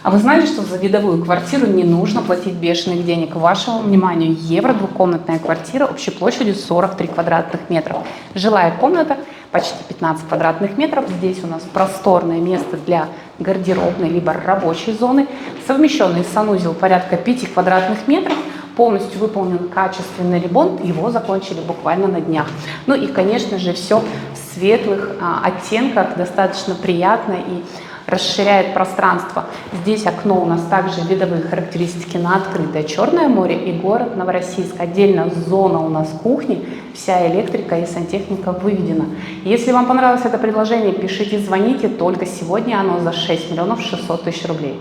А вы знали, что за видовую квартиру не нужно платить бешеных денег? Вашему вниманию, евро двухкомнатная квартира общей площадью 43 квадратных метров. Жилая комната почти 15 квадратных метров. Здесь у нас просторное место для гардеробной либо рабочей зоны. Совмещенный санузел порядка 5 квадратных метров. Полностью выполнен качественный ремонт, его закончили буквально на днях. Ну и, конечно же, все в светлых оттенках, достаточно приятно и расширяет пространство. Здесь окно у нас также видовые характеристики на открытое Черное море и город Новороссийск. Отдельно зона у нас кухни, вся электрика и сантехника выведена. Если вам понравилось это предложение, пишите, звоните. Только сегодня оно за 6 600 000 рублей.